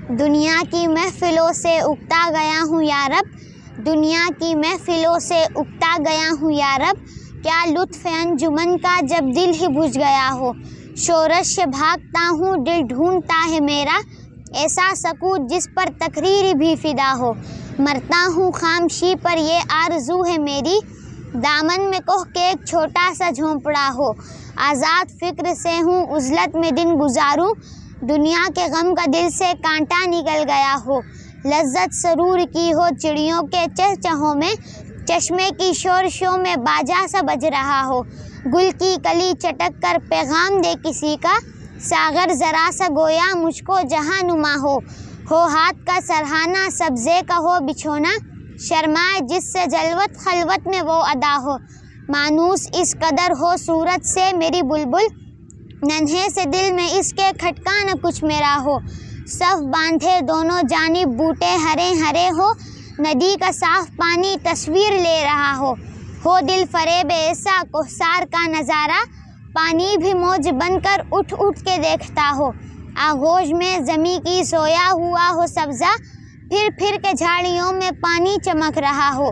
दुनिया की महफिलों से उकता गया हूँ या रब, दुनिया की महफिलों से उकता गया हूँ या रब। क्या लुत्फ़ अंजुमन का जब दिल ही बुझ गया हो। शोरश से भागता हूँ दिल ढूंढता है मेरा, ऐसा सकूत जिस पर तकरीर भी फिदा हो। मरता हूँ खामशी पर ये आरज़ू है मेरी, दामन में कोह के एक छोटा सा झोंपड़ा हो। आज़ाद फ़िक्र से हूँ उज़लत में दिन गुजारूँ, दुनिया के गम का दिल से कांटा निकल गया हो। लज्जत सरूर की हो चिड़ियों के चहचहों में, चश्मे की शोरशों में बाजा सा बज रहा हो। गुल की कली चटक कर पैगाम दे किसी का, सागर ज़रा सा गोया मुझको जहाँ नुमा हो हाथ का सरहाना सब्ज़े का हो बिछोना, शर्माए जिससे जलवत खलवत में वो अदा हो। मानूस इस कदर हो सूरत से मेरी बुलबुल, नन्हे से दिल में इसके खटका न कुछ मेरा हो। सफ़ बांधे दोनों जानिब बूटे हरे हरे हो, नदी का साफ पानी तस्वीर ले रहा हो दिल फरेब ऐसा कोहसार का नज़ारा, पानी भी मौज बनकर उठ उठ के देखता हो। आगोश में ज़मी की सोया हुआ हो सब्ज़ा, फिर के झाड़ियों में पानी चमक रहा हो।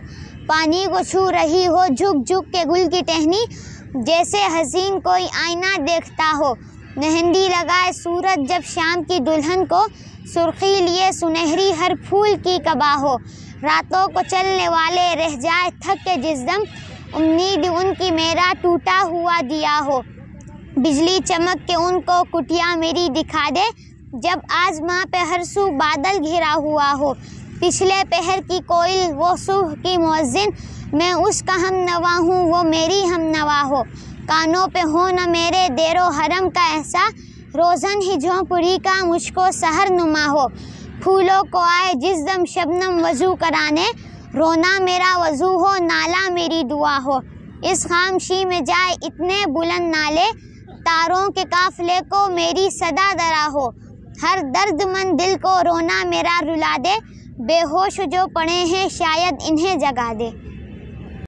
पानी को छू रही हो झुक झुक के गुल की टहनी, जैसे हसीन कोई आईना देखता हो। मेहंदी लगाए सूरज जब शाम की दुल्हन को, सुर्खी लिए सुनहरी हर फूल की कबा हो। रातों को चलने वाले रह जाए थक के जिस दम, उम्मीद उनकी मेरा टूटा हुआ दिया हो। बिजली चमक के उनको कुटिया मेरी दिखा दे, जब आसमां पे हर सू बादल घिरा हुआ हो। पिछले पहर की कोयल वो सुबह की मुअज्जिन, मैं उसका हम नवा हूँ वो मेरी हम नवा हो। कानों पे हो न मेरे देरो हरम का ऐसा, रोज़न ही झोंपड़ी का मुझको सहर नुमा हो। फूलों को आए जिस दम शबनम वज़ू कराने, रोना मेरा वज़ू हो नाला मेरी दुआ हो। इस खामशी में जाए इतने बुलंद नाले, तारों के काफ़िले को मेरी सदा दरा हो। हर दर्दमंद दिल को रोना मेरा रुला दे, बेहोश जो पड़े हैं शायद इन्हें जगा दे।